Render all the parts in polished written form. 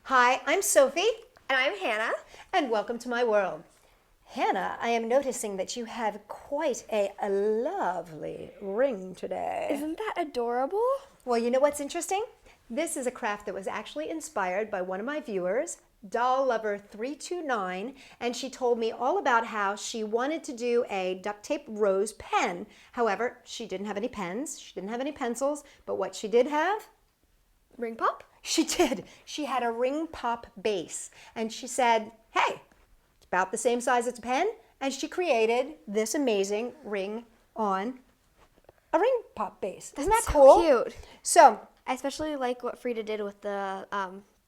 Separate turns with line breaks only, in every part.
Hi, I'm Sophie,
And I'm Hannah.
and welcome to my world. Hannah, I am noticing that you have quite a lovely ring today.
Isn't that adorable?
Well, you know what's interesting? This is a craft that was actually inspired by one of my viewers, Doll Lover 329, and she told me all about how she wanted to do a duct tape rose pen. However, she didn't have any pens, she didn't have any pencils, but what she did have?
Ring pop?
She did. She had a ring pop base. And she said, hey, it's about the same size as a pen. And she created this amazing ring on a ring pop base. Isn't that
So
cool?
cute.
So
I especially like what Frida did with the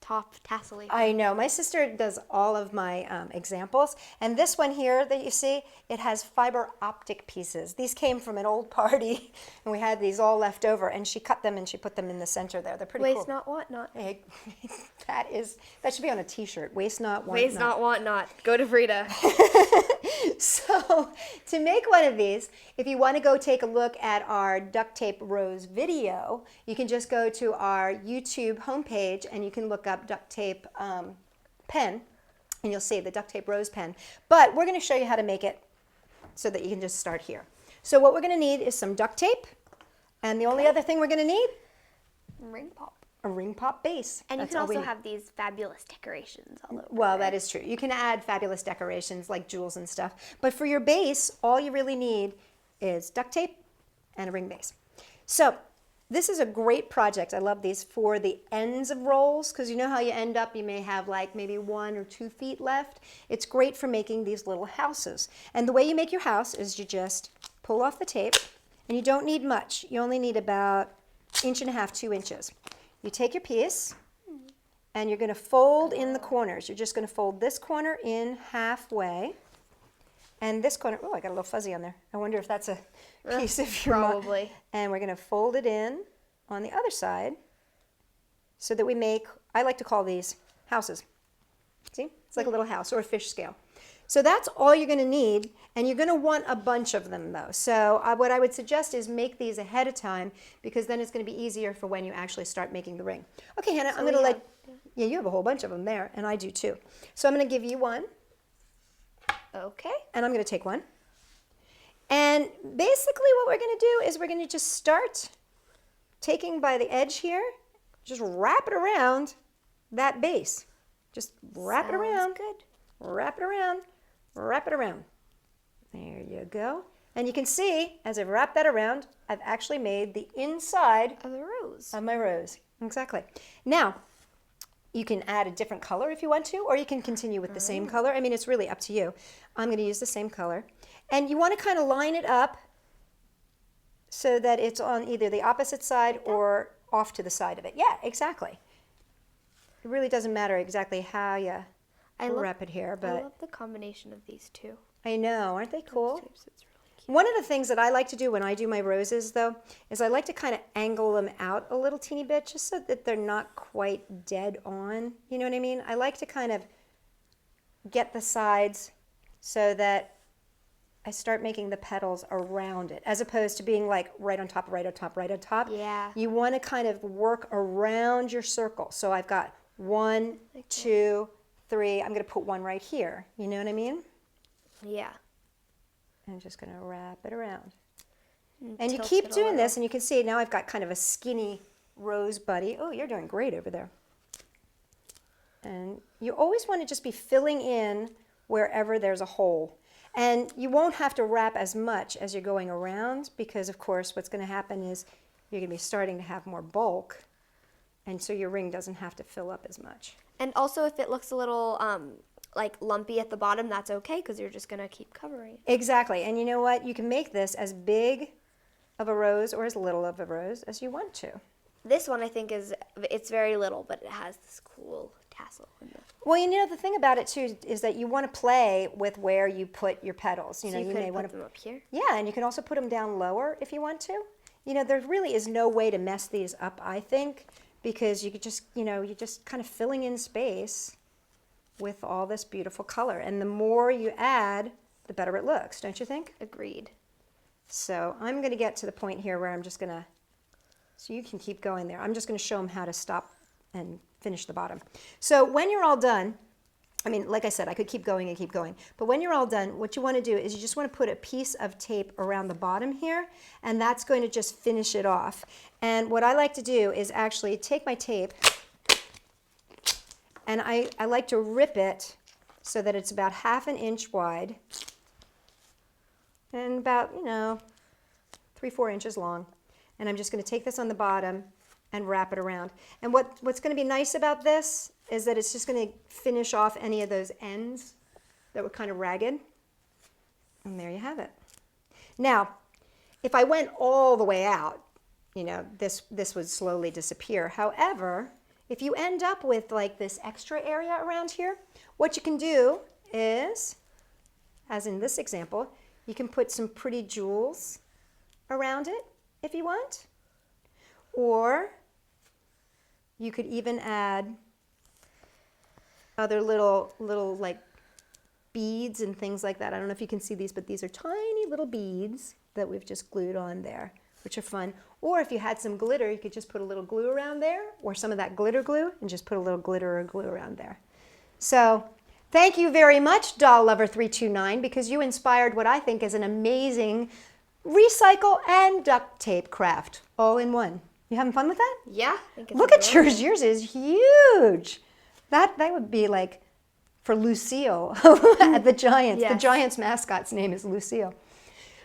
top tassel.
I know. My sister does all of my examples. And this one here that you see, it has fiber optic pieces. These came from an old party, and we had these all left over. And she cut them and she put them in the center there. They're pretty cool.
Waste not, want not.
Hey, that should be on a T-shirt. Waste not, want
Waste not, want not. Go to Frida.
So to make one of these, if you want to go take a look at our Duct Tape Rose video, you can just go to our YouTube homepage and you can look up Duct Tape pen, and you'll see the Duct Tape Rose pen. But we're going to show you how to make it so that you can just start here. So what we're going to need is some duct tape, and the only other thing we're going to need,
Ring pop.
a ring pop base.
And you
That's
can
all we
also
need.
have these fabulous decorations all over.
Well, that is true. You can add fabulous decorations like jewels and stuff. But for your base, all you really need is duct tape and a ring base. So this is a great project. I love these for the ends of rolls, because you know how you end up, you may have like maybe 1 or 2 feet left. It's great for making these little houses. And the way you make your house is you just pull off the tape, and you don't need much. You only need about 1.5 inches, 2 inches. You take your piece, and you're going to fold in the corners. You're just going to fold this corner in halfway, and this corner, oh, I got a little fuzzy on there. I wonder if that's a piece of your
Probably.
And we're going to fold it in on the other side so that we make, I like to call these houses. See? It's like a little house or a fish scale. So that's all you're going to need, and you're going to want a bunch of them though. So what I would suggest is make these ahead of time, because then it's going to be easier for when you actually start making the ring. Okay, Hannah, I'm going to let, yeah, you have a whole bunch of them there, and I do too. So I'm going to give you one,
Okay.
and I'm going to take one. And basically what we're going to do is we're going to just start taking by the edge here, just wrap it around that base. Just wrap it around.
Good.
Wrap it around, wrap it around. There you go. And you can see, as I've wrapped that around, I've actually made the inside
Of the rose.
of my rose. Exactly. Now, you can add a different color if you want to, or you can continue with the same color. I mean, it's really up to you. I'm going to use the same color. And you want to kind of line it up so that it's on either the opposite side or off to the side of it. Yeah, exactly. It really doesn't matter exactly how you wrap it here,
I
but
love the combination of these two.
I know, aren't they cool?
It's really cute.
One of the things that I like to do when I do my roses, though, is I like to kind of angle them out a little teeny bit, just so that they're not quite dead on. You know what I mean? I like to kind of get the sides so that I start making the petals around it, as opposed to being like right on top, right on top, right on top.
Yeah.
You want to kind of work around your circle. So I've got 1, 2, 3. I'm going to put one right here. You know what I mean?
Yeah.
I'm just going to wrap it around.
And
And you
tilt
keep
it all
doing
around.
this, and you can see now I've got kind of a skinny rose buddy. Oh, you're doing great over there. And you always want to just be filling in wherever there's a hole. And you won't have to wrap as much as you're going around, because of course what's going to happen is you're going to be starting to have more bulk, and so your ring doesn't have to fill up as much.
And also, if it looks a little like lumpy at the bottom, that's okay, because you're just gonna keep covering it.
Exactly. And you know what? You can make this as big of a rose or as little of a rose as you want to.
This one, I think, it's very little, but it has this cool tassel in the.
Well, you know, the thing about it too is that you want to play with where you put your petals. You know,
So you
may
could
want
put
to.
them up here.
Yeah, and you can also put them down lower if you want to. You know, there really is no way to mess these up, I think, because you could just, you know, you're just kind of filling in space with all this beautiful color. And the more you add, the better it looks, don't you think?
Agreed.
So I'm going to get to the point here where I'm just going to, so you can keep going there. I'm just going to show them how to stop and finish the bottom. So when you're all done, I mean, like I said, I could keep going and keep going. But when you're all done, what you want to do is you just want to put a piece of tape around the bottom here, and that's going to just finish it off. And what I like to do is actually take my tape, and I like to rip it so that it's about 1/2 inch wide and about, 3-4 inches long. And I'm just going to take this on the bottom and wrap it around. And what's going to be nice about this is that it's just going to finish off any of those ends that were kind of ragged. And there you have it. Now, if I went all the way out, this would slowly disappear. However, if you end up with like this extra area around here, what you can do is, as in this example, you can put some pretty jewels around it if you want. Or you could even add other little like beads and things like that. I don't know if you can see these, but these are tiny little beads that we've just glued on there, which are fun. Or if you had some glitter, you could just put a little glue around there, or some of that glitter glue, and just put a little glitter or glue around there. So thank you very much, Doll Lover 329, because you inspired what I think is an amazing recycle and duct tape craft all in one. You having fun with that?
Yeah. I think it's
Look at
adorable.
yours. Yours is huge. That would be like for Lucille at the Giants.
Yes.
The Giants mascot's name is Lucille.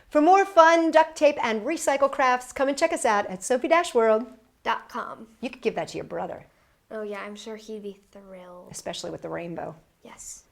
For more fun duct tape and recycle crafts, come and check us out at Sophie-World.com. You could give that to your brother,
Oh yeah, I'm sure he'd be thrilled.
especially with the rainbow.
Yes.